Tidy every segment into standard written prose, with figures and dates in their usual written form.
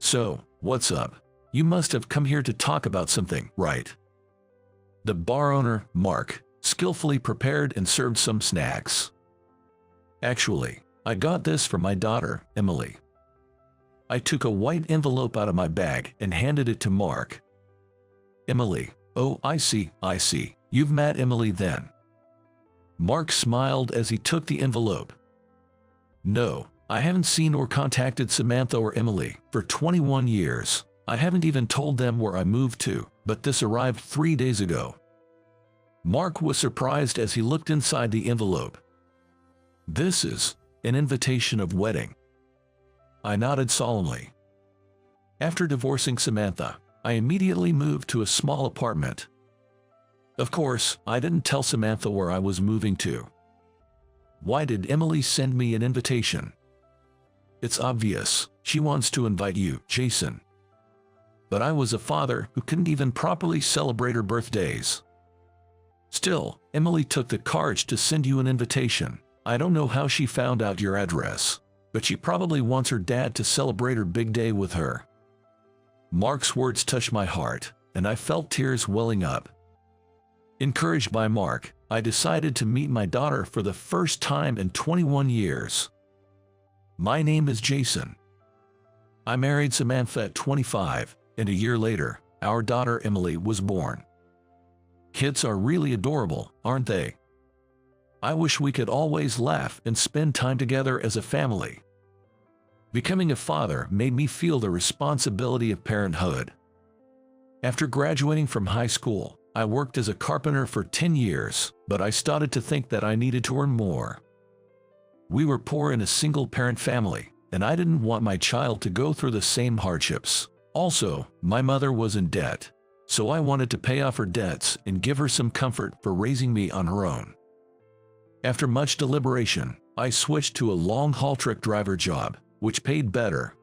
So, what's up? You must have come here to talk about something, right? The bar owner, Mark, skillfully prepared and served some snacks. Actually, I got this from my daughter, Emily. I took a white envelope out of my bag and handed it to Mark. Emily, oh, I see. You've met Emily then. Mark smiled as he took the envelope. No, I haven't seen or contacted Samantha or Emily for 21 years. I haven't even told them where I moved to, but this arrived 3 days ago. Mark was surprised as he looked inside the envelope. This is an invitation of wedding. I nodded solemnly. After divorcing Samantha, I immediately moved to a small apartment. Of course, I didn't tell Samantha where I was moving to. Why did Emily send me an invitation? It's obvious, she wants to invite you, Jason. But I was a father who couldn't even properly celebrate her birthdays. Still, Emily took the courage to send you an invitation. I don't know how she found out your address, but she probably wants her dad to celebrate her big day with her. Mark's words touched my heart, and I felt tears welling up. Encouraged by Mark, I decided to meet my daughter for the first time in 21 years. My name is Jason. I married Samantha at 25, and a year later, our daughter Emily was born. Kids are really adorable, aren't they? I wish we could always laugh and spend time together as a family. Becoming a father made me feel the responsibility of parenthood. After graduating from high school, I worked as a carpenter for 10 years, but I started to think that I needed to earn more. We were poor in a single-parent family, and I didn't want my child to go through the same hardships. Also, my mother was in debt, so I wanted to pay off her debts and give her some comfort for raising me on her own. After much deliberation, I switched to a long-haul truck driver job, which paid better.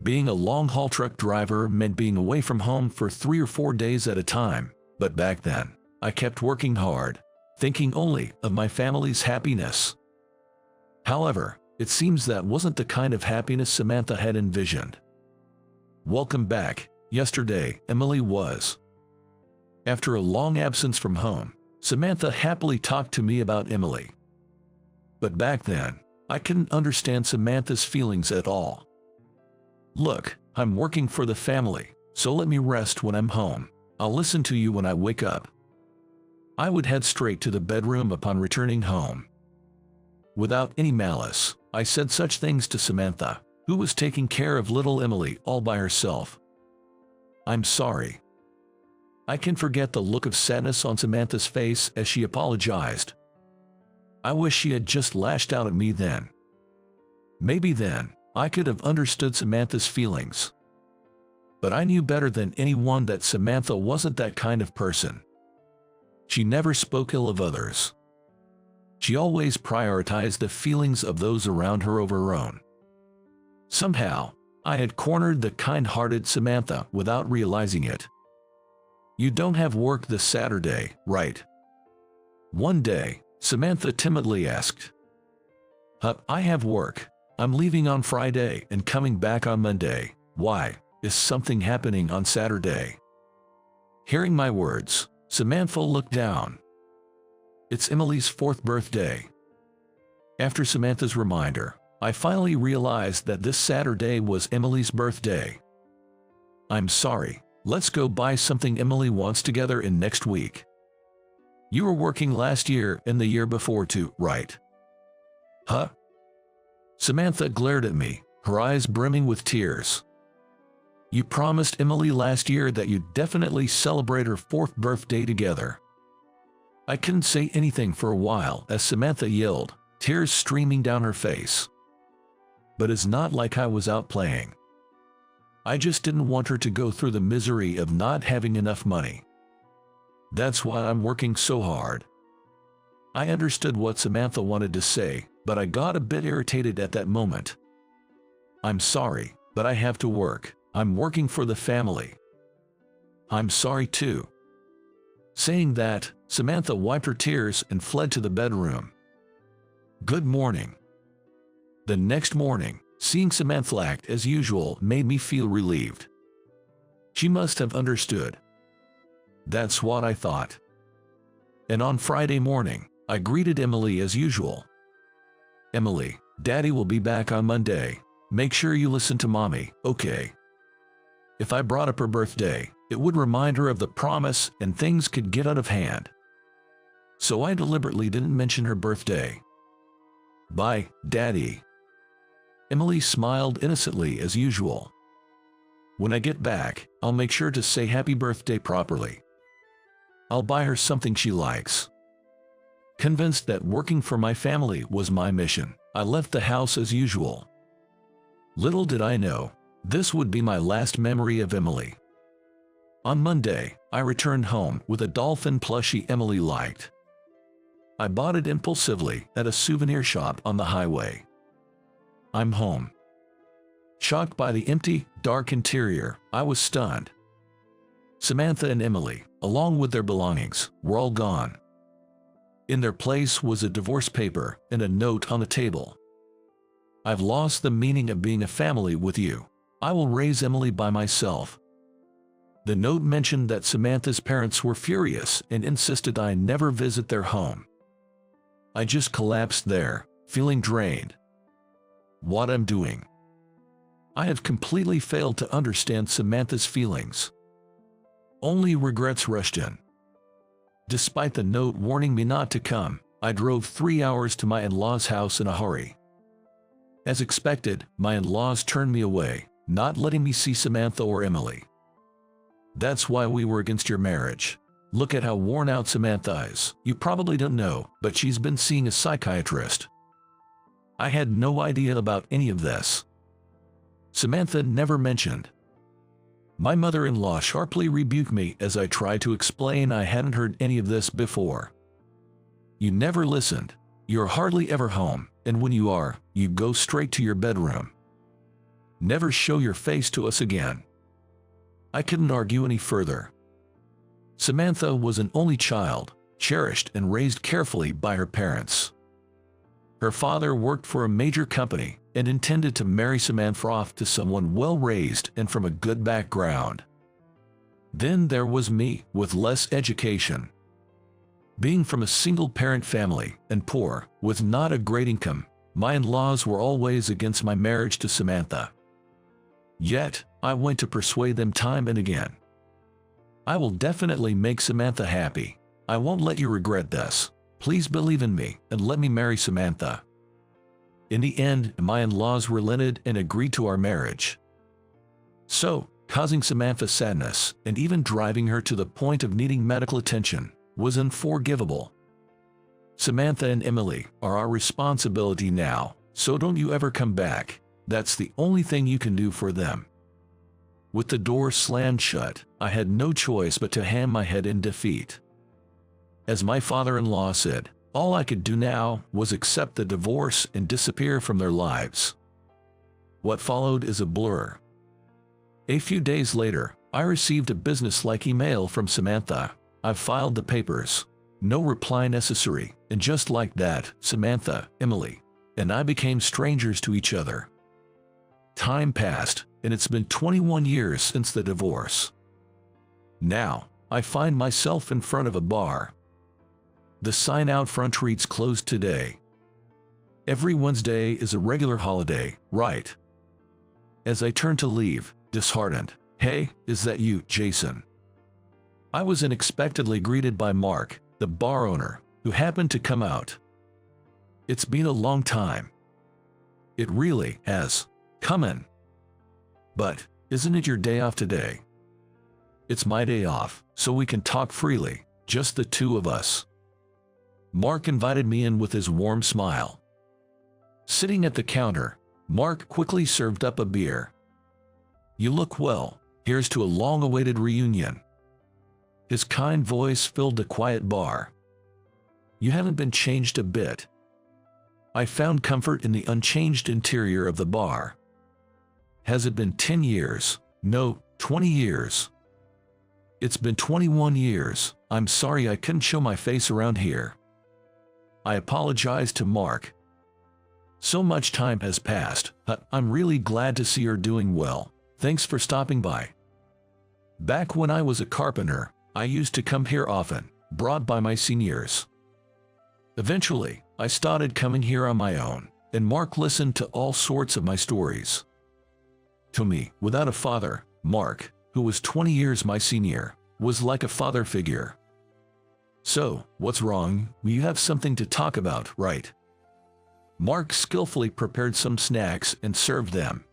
Being a long-haul truck driver meant being away from home for 3 or 4 days at a time. But back then, I kept working hard, thinking only of my family's happiness. However, it seems that wasn't the kind of happiness Samantha had envisioned. Welcome back. Yesterday, Emily was. After a long absence from home, Samantha happily talked to me about Emily. But back then, I couldn't understand Samantha's feelings at all. Look, I'm working for the family, so let me rest when I'm home. I'll listen to you when I wake up. I would head straight to the bedroom upon returning home. Without any malice, I said such things to Samantha, who was taking care of little Emily all by herself. I'm sorry. I can forget the look of sadness on Samantha's face as she apologized. I wish she had just lashed out at me then. Maybe then, I could have understood Samantha's feelings. But I knew better than anyone that Samantha wasn't that kind of person. She never spoke ill of others. She always prioritized the feelings of those around her over her own. Somehow, I had cornered the kind-hearted Samantha without realizing it. You don't have work this Saturday, right? One day, Samantha timidly asked. I have work. I'm leaving on Friday and coming back on Monday. Why? Is something happening on Saturday? Hearing my words, Samantha looked down. It's Emily's 4th birthday. After Samantha's reminder, I finally realized that this Saturday was Emily's birthday. I'm sorry, let's go buy something Emily wants together in next week. You were working last year and the year before too, right? Huh? Samantha glared at me, her eyes brimming with tears. You promised Emily last year that you'd definitely celebrate her 4th birthday together. I couldn't say anything for a while as Samantha yelled, tears streaming down her face. But it's not like I was out playing. I just didn't want her to go through the misery of not having enough money. That's why I'm working so hard. I understood what Samantha wanted to say, but I got a bit irritated at that moment. I'm sorry, but I have to work. I'm working for the family. I'm sorry too. Saying that, Samantha wiped her tears and fled to the bedroom. Good morning. The next morning, Seeing Samantha act as usual made me feel relieved. She must have understood. That's what I thought. And on Friday morning, I greeted Emily as usual. "Emily, Daddy will be back on Monday. Make sure you listen to Mommy, okay?" If I brought up her birthday, it would remind her of the promise and things could get out of hand. So I deliberately didn't mention her birthday. "Bye, Daddy." Emily smiled innocently as usual. "When I get back, I'll make sure to say happy birthday properly. I'll buy her something she likes." Convinced that working for my family was my mission, I left the house as usual. Little did I know, this would be my last memory of Emily. On Monday, I returned home with a dolphin plushie Emily liked. I bought it impulsively at a souvenir shop on the highway. I'm home. Shocked by the empty, dark interior, I was stunned. Samantha and Emily, along with their belongings, were all gone. In their place was a divorce paper and a note on the table. "I've lost the meaning of being a family with you. I will raise Emily by myself." The note mentioned that Samantha's parents were furious and insisted I never visit their home. I just collapsed there, feeling drained. What I'm doing? I have completely failed to understand Samantha's feelings. Only regrets rushed in. Despite the note warning me not to come, I drove 3 hours to my in-laws' house in a hurry. As expected, my in-laws turned me away, not letting me see Samantha or Emily. "That's why we were against your marriage. Look at how worn out Samantha is. You probably don't know, but she's been seeing a psychiatrist." I had no idea about any of this. Samantha never mentioned. My mother-in-law sharply rebuked me as I tried to explain I hadn't heard any of this before. "You never listened. You're hardly ever home, and when you are, you go straight to your bedroom. Never show your face to us again." I couldn't argue any further. Samantha was an only child, cherished and raised carefully by her parents. Her father worked for a major company and intended to marry Samantha off to someone well-raised and from a good background. Then there was me, with less education. Being from a single-parent family and poor, with not a great income, my in-laws were always against my marriage to Samantha. Yet, I went to persuade them time and again. "I will definitely make Samantha happy. I won't let you regret this. Please believe in me and let me marry Samantha." In the end, my in-laws relented and agreed to our marriage. So, causing Samantha sadness and even driving her to the point of needing medical attention was unforgivable. Samantha and Emily are our responsibility now, so don't you ever come back. That's the only thing you can do for them. With the door slammed shut, I had no choice but to hang my head in defeat. As my father-in-law said, all I could do now was accept the divorce and disappear from their lives. What followed is a blur. A few days later, I received a business-like email from Samantha. "I've filed the papers. No reply necessary," and just like that, Samantha, Emily, and I became strangers to each other. Time passed, and it's been 21 years since the divorce. Now, I find myself in front of a bar. The sign out front reads "Closed today." Every Wednesday is a regular holiday, right? As I turn to leave, disheartened, "Hey, is that you, Jason?" I was unexpectedly greeted by Mark, the bar owner, who happened to come out. "It's been a long time." "It really has. Come in." "But, isn't it your day off today?" "It's my day off, so we can talk freely, just the two of us." Mark invited me in with his warm smile. Sitting at the counter, Mark quickly served up a beer. "You look well. Here's to a long-awaited reunion." His kind voice filled the quiet bar. "You haven't been changed a bit." I found comfort in the unchanged interior of the bar. "Has it been 10 years? No, 20 years. It's been 21 years. I'm sorry I couldn't show my face around here." I apologized to Mark. So much time has passed. I'm really glad to see you're doing well. Thanks for stopping by. Back when I was a carpenter, I used to come here often, brought by my seniors. Eventually, I started coming here on my own, and Mark listened to all sorts of my stories. To me, without a father, Mark, who was 20 years my senior, was like a father figure. So, what's wrong? You have something to talk about, right? Mark skillfully prepared some snacks and served them.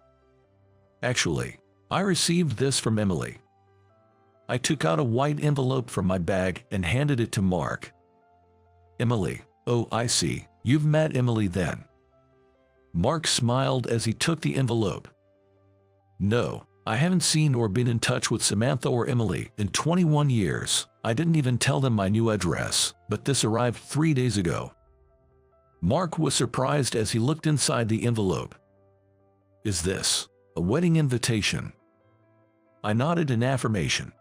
Actually, I received this from Emily. I took out a white envelope from my bag and handed it to Mark. Emily, oh, I see. You've met Emily then. Mark smiled as he took the envelope. No, I haven't seen or been in touch with Samantha or Emily in 21 years. I didn't even tell them my new address, but this arrived 3 days ago. Mark was surprised as he looked inside the envelope. Is this a wedding invitation? I nodded in affirmation.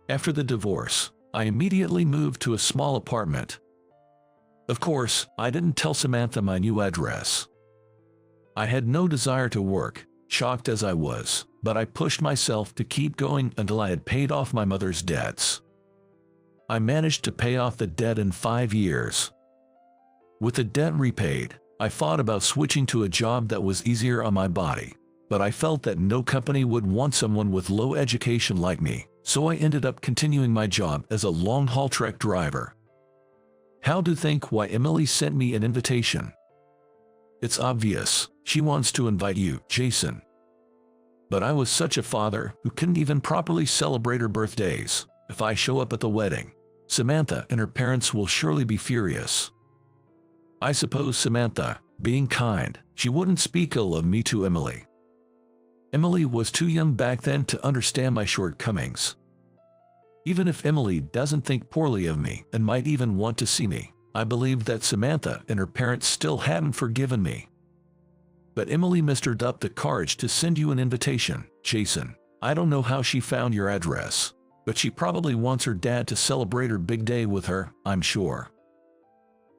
After the divorce, I immediately moved to a small apartment. Of course, I didn't tell Samantha my new address. I had no desire to work, shocked as I was, but I pushed myself to keep going until I had paid off my mother's debts. I managed to pay off the debt in 5 years. With the debt repaid, I thought about switching to a job that was easier on my body, but I felt that no company would want someone with low education like me, so I ended up continuing my job as a long-haul truck driver. How do you think why Emily sent me an invitation? It's obvious, she wants to invite you, Jason. But I was such a father who couldn't even properly celebrate her birthdays. If I show up at the wedding, Samantha and her parents will surely be furious. I suppose Samantha, being kind, she wouldn't speak ill of me to Emily. Emily was too young back then to understand my shortcomings. Even if Emily doesn't think poorly of me and might even want to see me, I believe that Samantha and her parents still hadn't forgiven me. But Emily mustered up the courage to send you an invitation, Jason. I don't know how she found your address, but she probably wants her dad to celebrate her big day with her, I'm sure.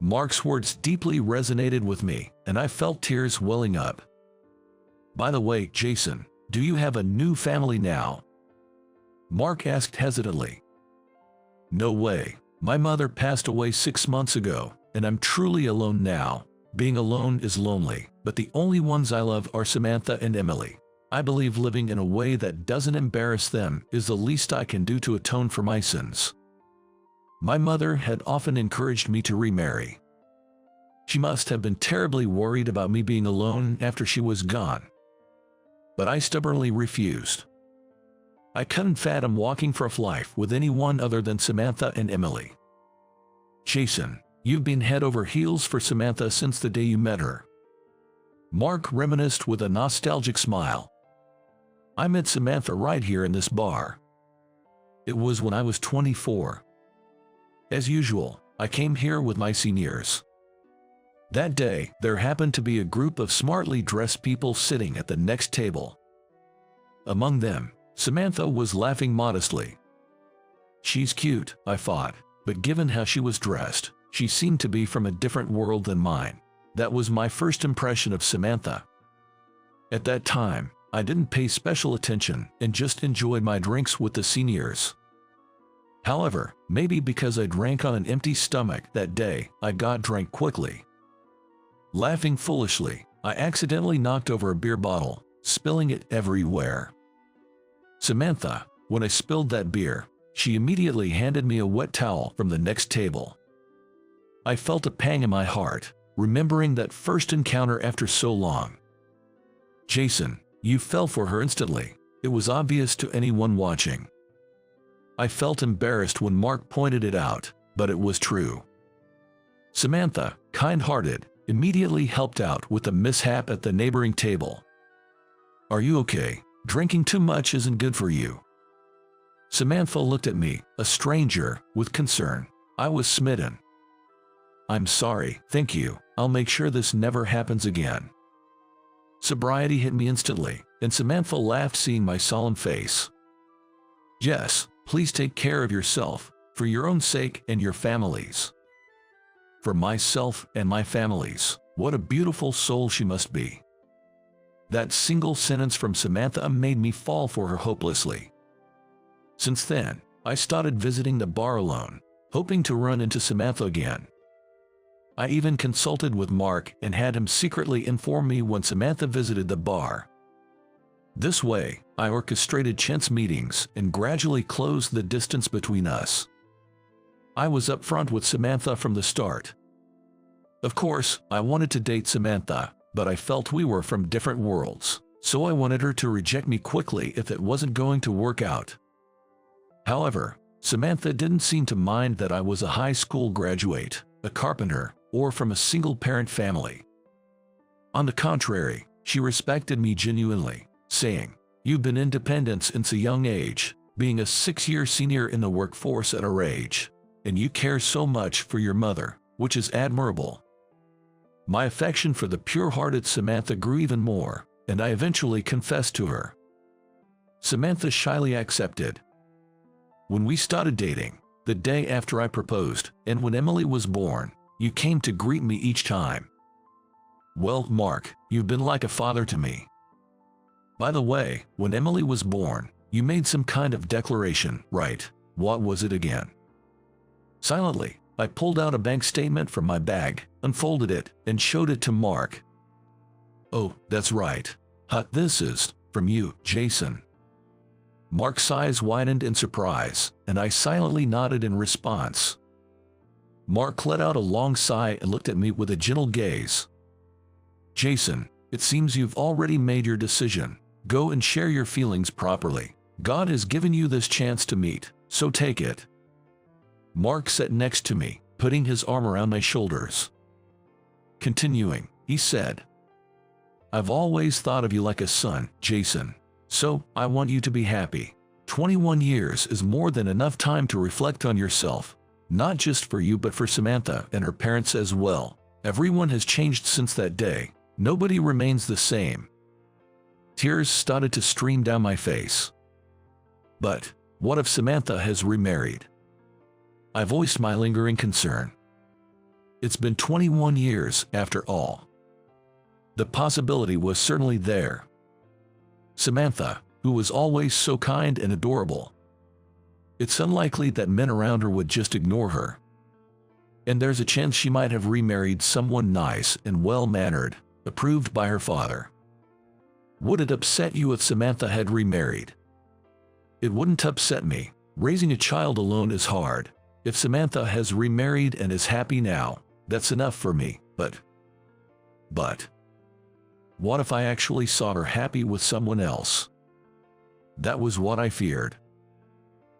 Mark's words deeply resonated with me, and I felt tears welling up. By the way, Jason, do you have a new family now? Mark asked hesitantly. No way. My mother passed away 6 months ago, and I'm truly alone now. Being alone is lonely, but the only ones I love are Samantha and Emily. I believe living in a way that doesn't embarrass them is the least I can do to atone for my sins. My mother had often encouraged me to remarry. She must have been terribly worried about me being alone after she was gone. But I stubbornly refused. I couldn't fathom walking for life with anyone other than Samantha and Emily. Jason, you've been head over heels for Samantha since the day you met her. Mark reminisced with a nostalgic smile. I met Samantha right here in this bar. It was when I was 24. As usual, I came here with my seniors. That day, there happened to be a group of smartly dressed people sitting at the next table. Among them, Samantha was laughing modestly. She's cute, I thought, but given how she was dressed, she seemed to be from a different world than mine. That was my first impression of Samantha. At that time, I didn't pay special attention and just enjoyed my drinks with the seniors. However, maybe because I drank on an empty stomach that day, I got drunk quickly. Laughing foolishly, I accidentally knocked over a beer bottle, spilling it everywhere. Samantha, when I spilled that beer, she immediately handed me a wet towel from the next table. I felt a pang in my heart, remembering that first encounter after so long. Jason, you fell for her instantly. It was obvious to anyone watching. I felt embarrassed when Mark pointed it out, but it was true. Samantha, kind-hearted, immediately helped out with the mishap at the neighboring table. Are you okay? Drinking too much isn't good for you. Samantha looked at me, a stranger, with concern. I was smitten. I'm sorry, thank you. I'll make sure this never happens again. Sobriety hit me instantly, and Samantha laughed seeing my solemn face. Yes, please take care of yourself, for your own sake and your family's. For myself and my family's. What a beautiful soul she must be." That single sentence from Samantha made me fall for her hopelessly. Since then, I started visiting the bar alone, hoping to run into Samantha again. I even consulted with Mark and had him secretly inform me when Samantha visited the bar. This way, I orchestrated chance meetings and gradually closed the distance between us. I was upfront with Samantha from the start. Of course, I wanted to date Samantha, but I felt we were from different worlds, so I wanted her to reject me quickly if it wasn't going to work out. However, Samantha didn't seem to mind that I was a high school graduate, a carpenter, or from a single-parent family. On the contrary, she respected me genuinely, saying, "You've been independent since a young age, being a 6-year senior in the workforce at our age, and you care so much for your mother, which is admirable." My affection for the pure-hearted Samantha grew even more, and I eventually confessed to her. Samantha shyly accepted. When we started dating, the day after I proposed, and when Emily was born, you came to greet me each time. "Well, Mark, you've been like a father to me." By the way, when Emily was born, you made some kind of declaration, right? What was it again? Silently, I pulled out a bank statement from my bag, unfolded it, and showed it to Mark. "Oh, that's right. This is from you, Jason." Mark's eyes widened in surprise, and I silently nodded in response. Mark let out a long sigh and looked at me with a gentle gaze. "Jason, it seems you've already made your decision. Go and share your feelings properly. God has given you this chance to meet, so take it." Mark sat next to me, putting his arm around my shoulders. Continuing, he said, "I've always thought of you like a son, Jason. So, I want you to be happy. 21 years is more than enough time to reflect on yourself. Not just for you but for Samantha and her parents as well. Everyone has changed since that day. Nobody remains the same." Tears started to stream down my face. But, what if Samantha has remarried? I voiced my lingering concern. It's been 21 years, after all. The possibility was certainly there. Samantha, who was always so kind and adorable. It's unlikely that men around her would just ignore her. And there's a chance she might have remarried someone nice and well-mannered, approved by her father. Would it upset you if Samantha had remarried? It wouldn't upset me. Raising a child alone is hard. If Samantha has remarried and is happy now, that's enough for me. But what if I actually saw her happy with someone else? That was what I feared.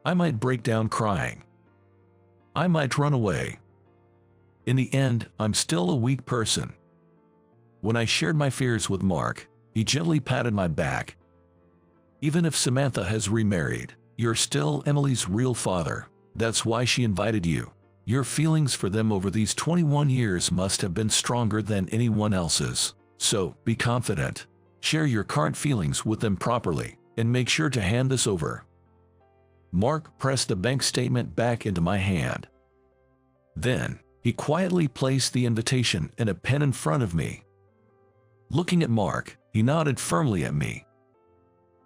I might break down crying. I might run away. In the end, I'm still a weak person. When I shared my fears with Mark, he gently patted my back. "Even if Samantha has remarried, you're still Emily's real father. That's why she invited you. Your feelings for them over these 21 years must have been stronger than anyone else's. So, be confident. Share your current feelings with them properly, and make sure to hand this over." Mark pressed the bank statement back into my hand. Then, he quietly placed the invitation and a pen in front of me. Looking at Mark, he nodded firmly at me.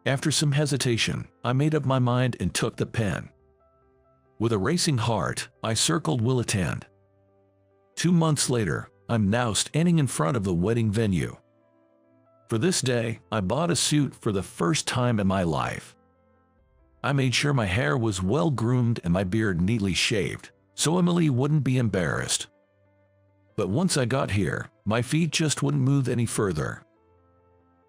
After some hesitation, I made up my mind and took the pen. With a racing heart, I circled "will attend." 2 months later, I'm now standing in front of the wedding venue. For this day, I bought a suit for the first time in my life. I made sure my hair was well groomed and my beard neatly shaved, so Emily wouldn't be embarrassed. But once I got here, my feet just wouldn't move any further.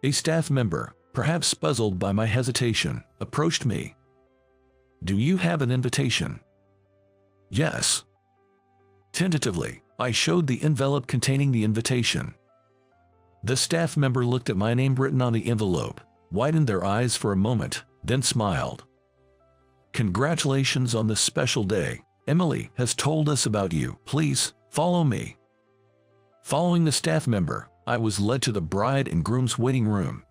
A staff member, perhaps puzzled by my hesitation, approached me. "Do you have an invitation?" "Yes." Tentatively, I showed the envelope containing the invitation. The staff member looked at my name written on the envelope, widened their eyes for a moment, then smiled. "Congratulations on this special day. Emily has told us about you. Please, follow me." Following the staff member, I was led to the bride and groom's waiting room.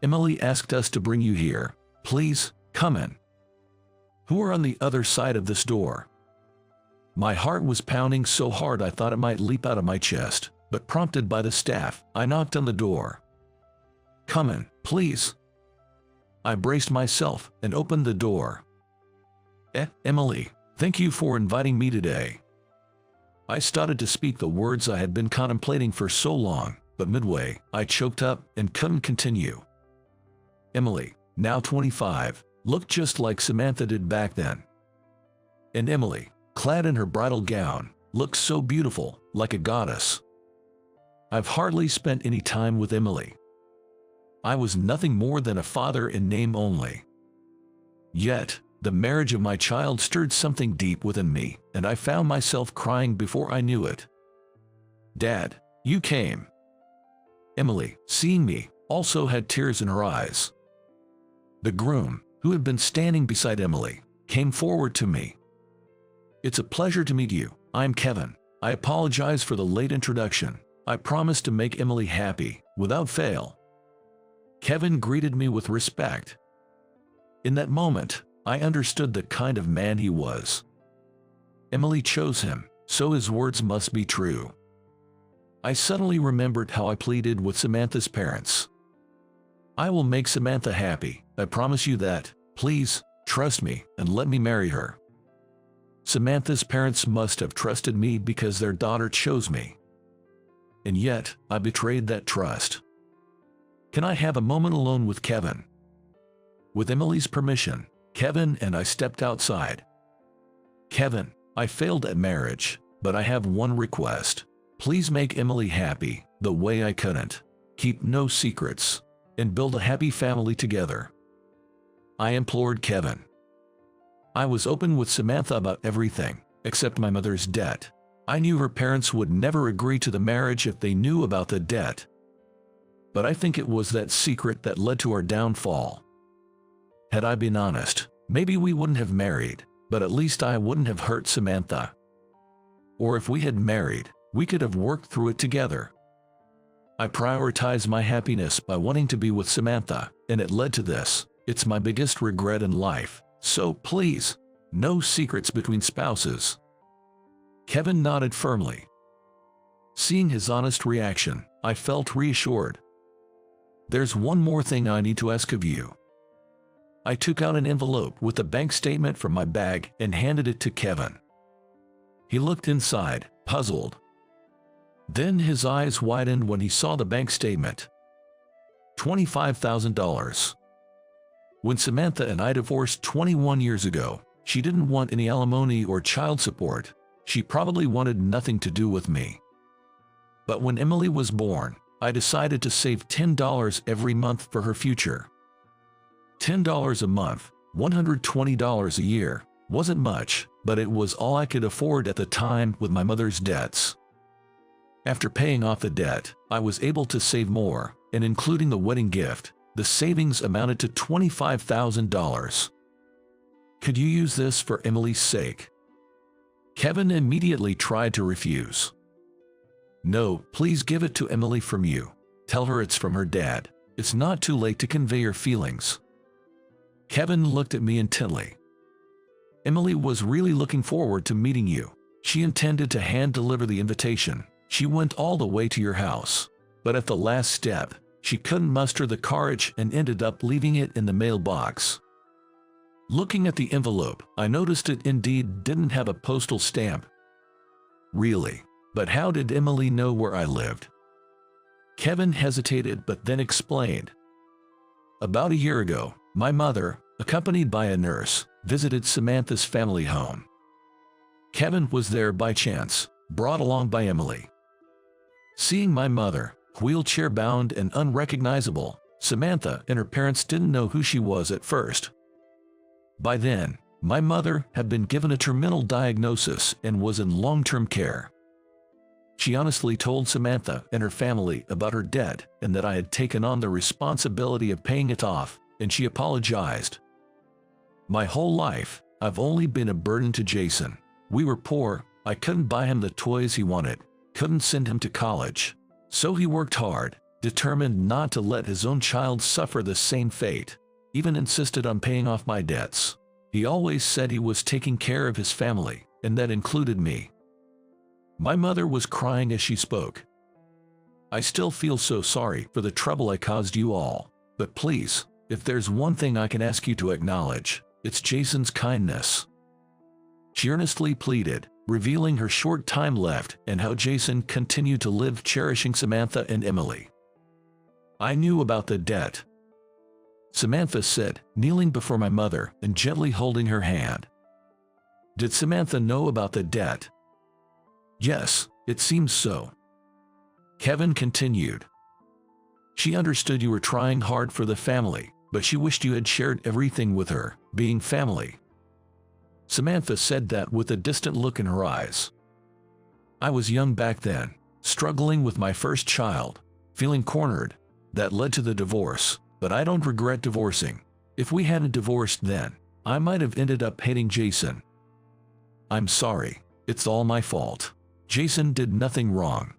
"Emily asked us to bring you here. Please, come in." "Who are on the other side of this door?" My heart was pounding so hard I thought it might leap out of my chest. but prompted by the staff, I knocked on the door. "Come in, please." I braced myself and opened the door. Emily, thank you for inviting me today." I started to speak the words I had been contemplating for so long, but midway, I choked up and couldn't continue. Emily, now 25, looked just like Samantha did back then. And Emily, clad in her bridal gown, looked so beautiful, like a goddess. I've hardly spent any time with Emily. I was nothing more than a father in name only. Yet, the marriage of my child stirred something deep within me, and I found myself crying before I knew it. "Dad, you came." Emily, seeing me, also had tears in her eyes. The groom, who had been standing beside Emily, came forward to me. "It's a pleasure to meet you. I'm Kevin. I apologize for the late introduction. I promise to make Emily happy, without fail." Kevin greeted me with respect. In that moment, I understood the kind of man he was. Emily chose him, so his words must be true. I suddenly remembered how I pleaded with Samantha's parents. "I will make Samantha happy, I promise you that. Please, trust me, and let me marry her." Samantha's parents must have trusted me because their daughter chose me. And yet, I betrayed that trust. "Can I have a moment alone with Kevin?" With Emily's permission, Kevin and I stepped outside. "Kevin, I failed at marriage, but I have one request. Please make Emily happy, the way I couldn't. Keep no secrets, and build a happy family together," I implored Kevin. I was open with Samantha about everything, except my mother's debt. I knew her parents would never agree to the marriage if they knew about the debt. But I think it was that secret that led to our downfall. Had I been honest, maybe we wouldn't have married, but at least I wouldn't have hurt Samantha. Or if we had married, we could have worked through it together. I prioritized my happiness by wanting to be with Samantha, and it led to this. It's my biggest regret in life, so please, no secrets between spouses. Kevin nodded firmly. Seeing his honest reaction, I felt reassured. "There's one more thing I need to ask of you." I took out an envelope with a bank statement from my bag and handed it to Kevin. He looked inside, puzzled. Then his eyes widened when he saw the bank statement. $25,000. When Samantha and I divorced 21 years ago, she didn't want any alimony or child support. She probably wanted nothing to do with me. But when Emily was born, I decided to save $10 every month for her future. $10 a month, $120 a year, wasn't much, but it was all I could afford at the time with my mother's debts. After paying off the debt, I was able to save more, and including the wedding gift, the savings amounted to $25,000. Could you use this for Emily's sake? Kevin immediately tried to refuse. "No, please give it to Emily from you. Tell her it's from her dad. It's not too late to convey your feelings." Kevin looked at me intently. "Emily was really looking forward to meeting you. She intended to hand-deliver the invitation. She went all the way to your house. But at the last step, she couldn't muster the courage and ended up leaving it in the mailbox." Looking at the envelope, I noticed it indeed didn't have a postal stamp. Really? But how did Emily know where I lived? Kevin hesitated but then explained. "About a year ago, my mother, accompanied by a nurse, visited Samantha's family home. Kevin was there by chance, brought along by Emily. Seeing my mother, wheelchair-bound and unrecognizable, Samantha and her parents didn't know who she was at first. By then, my mother had been given a terminal diagnosis and was in long-term care. She honestly told Samantha and her family about her debt and that I had taken on the responsibility of paying it off, and she apologized. My whole life, I've only been a burden to Jason. We were poor, I couldn't buy him the toys he wanted, couldn't send him to college. So he worked hard, determined not to let his own child suffer the same fate, even insisted on paying off my debts. He always said he was taking care of his family, and that included me." My mother was crying as she spoke. I still feel so sorry for the trouble I caused you all. But please, if there's one thing I can ask you to acknowledge, it's Jason's kindness." She earnestly pleaded, revealing her short time left and how Jason continued to live cherishing Samantha and Emily. "I knew about the debt," Samantha said, kneeling before my mother and gently holding her hand. "Did Samantha know about the debt?" "Yes, it seems so," Kevin continued. "She understood you were trying hard for the family, but she wished you had shared everything with her, being family." Samantha said that with a distant look in her eyes. "I was young back then, struggling with my first child, feeling cornered. That led to the divorce, but I don't regret divorcing. If we hadn't divorced then, I might have ended up hating Jason. I'm sorry, it's all my fault. Jason did nothing wrong."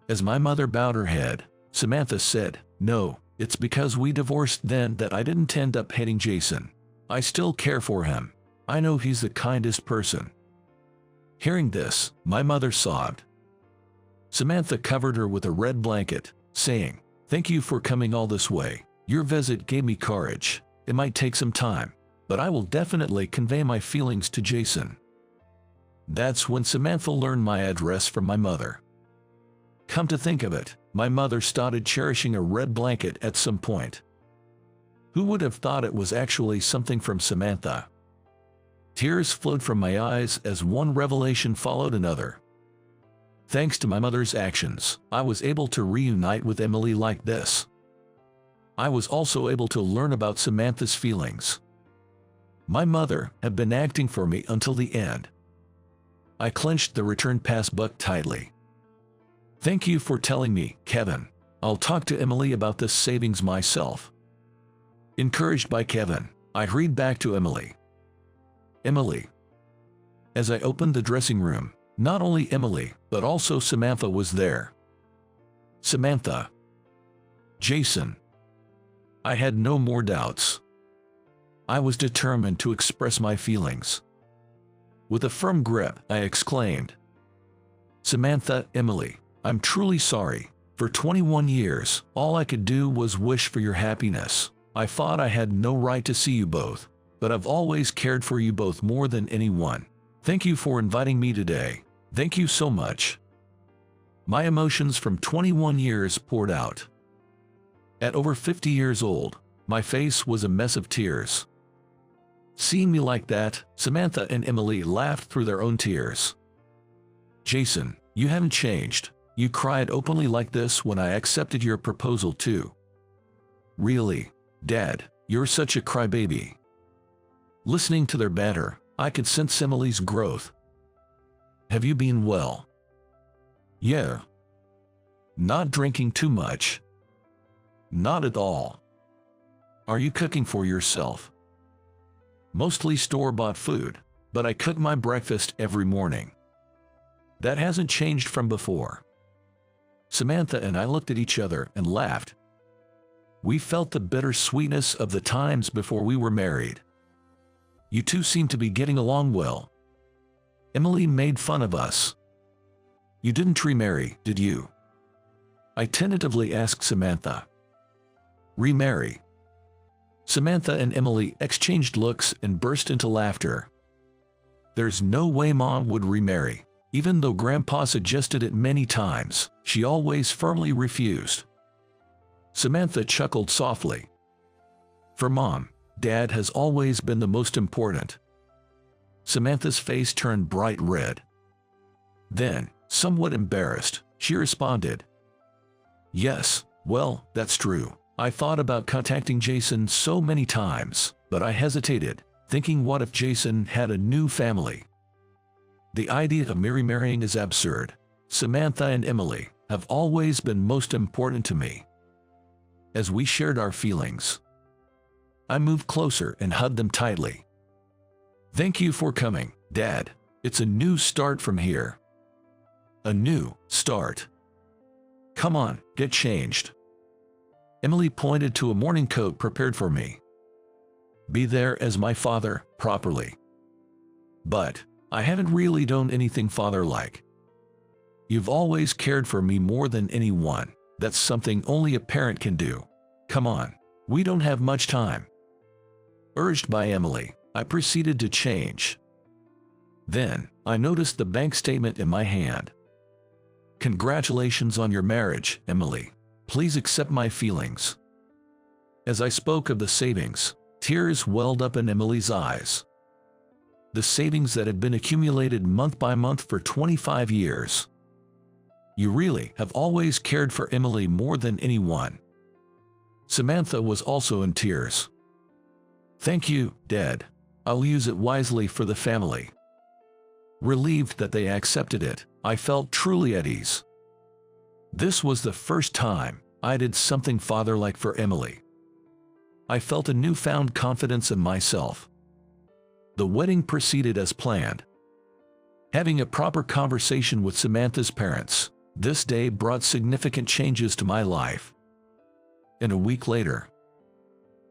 As my mother bowed her head, Samantha said, "No, it's because we divorced then that I didn't end up hating Jason. I still care for him. I know he's the kindest person." Hearing this, my mother sobbed. Samantha covered her with a red blanket, saying, "Thank you for coming all this way. Your visit gave me courage. It might take some time, but I will definitely convey my feelings to Jason." That's when Samantha learned my address from my mother. Come to think of it, my mother started cherishing a red blanket at some point. Who would have thought it was actually something from Samantha? Tears flowed from my eyes as one revelation followed another. Thanks to my mother's actions, I was able to reunite with Emily like this. I was also able to learn about Samantha's feelings. My mother had been acting for me until the end. I clenched the return pass book tightly. "Thank you for telling me, Kevin. I'll talk to Emily about this savings myself." Encouraged by Kevin, I hurried back to Emily. "Emily." As I opened the dressing room, not only Emily, but also Samantha was there. "Samantha." "Jason." I had no more doubts. I was determined to express my feelings. With a firm grip, I exclaimed, "Samantha, Emily, I'm truly sorry. For 21 years, all I could do was wish for your happiness. I thought I had no right to see you both, but I've always cared for you both more than anyone. Thank you for inviting me today. Thank you so much." My emotions from 21 years poured out. At over 50 years old, my face was a mess of tears. Seeing me like that, Samantha and Emily laughed through their own tears. "Jason, you haven't changed. You cried openly like this when I accepted your proposal too." "Really, Dad, you're such a crybaby." Listening to their banter, I could sense Emily's growth. "Have you been well?" "Yeah." "Not drinking too much?" "Not at all." "Are you cooking for yourself?" "Mostly store-bought food, but I cook my breakfast every morning." "That hasn't changed from before." Samantha and I looked at each other and laughed. We felt the bitter sweetness of the times before we were married. "You two seem to be getting along well." Emily made fun of us. "You didn't remarry, did you?" I tentatively asked Samantha. "Remarry?" Samantha and Emily exchanged looks and burst into laughter. "There's no way Mom would remarry. Even though Grandpa suggested it many times, she always firmly refused." Samantha chuckled softly. "For Mom, Dad has always been the most important." Samantha's face turned bright red. Then, somewhat embarrassed, she responded, "Yes, well, that's true. I thought about contacting Jason so many times, but I hesitated, thinking what if Jason had a new family? The idea of me remarrying is absurd. Samantha and Emily have always been most important to me." As we shared our feelings, I moved closer and hugged them tightly. "Thank you for coming, Dad. It's a new start from here." "A new start. Come on, get changed." Emily pointed to a morning coat prepared for me. "Be there as my father, properly." But I haven't really done anything father-like. You've always cared for me more than anyone. That's something only a parent can do. Come on, we don't have much time." Urged by Emily, I proceeded to change. Then, I noticed the bank statement in my hand. "Congratulations on your marriage, Emily. Please accept my feelings." As I spoke of the savings, tears welled up in Emily's eyes. The savings that had been accumulated month by month for 25 years. "You really have always cared for Emily more than anyone." Samantha was also in tears. "Thank you, Dad. I'll use it wisely for the family." Relieved that they accepted it, I felt truly at ease. This was the first time I did something father-like for Emily. I felt a newfound confidence in myself. The wedding proceeded as planned. Having a proper conversation with Samantha's parents, this day brought significant changes to my life. And a week later,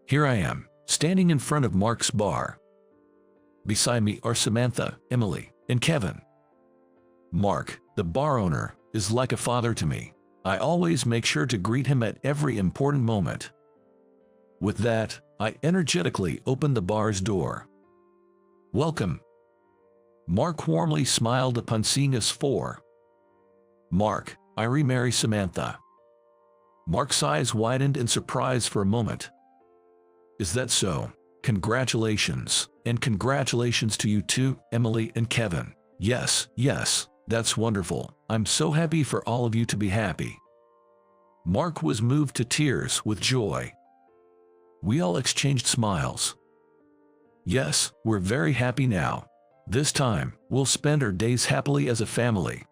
here I am, standing in front of Mark's bar. Beside me are Samantha, Emily, and Kevin. Mark, the bar owner, is like a father to me. I always make sure to greet him at every important moment. With that, I energetically opened the bar's door. "Welcome." Mark warmly smiled upon seeing us four. "Mark, I remarry Samantha." Mark's eyes widened in surprise for a moment. "Is that so? Congratulations, and congratulations to you too, Emily and Kevin." Yes, that's wonderful. I'm so happy for all of you to be happy." Mark was moved to tears with joy. We all exchanged smiles. "Yes, we're very happy now. This time, we'll spend our days happily as a family."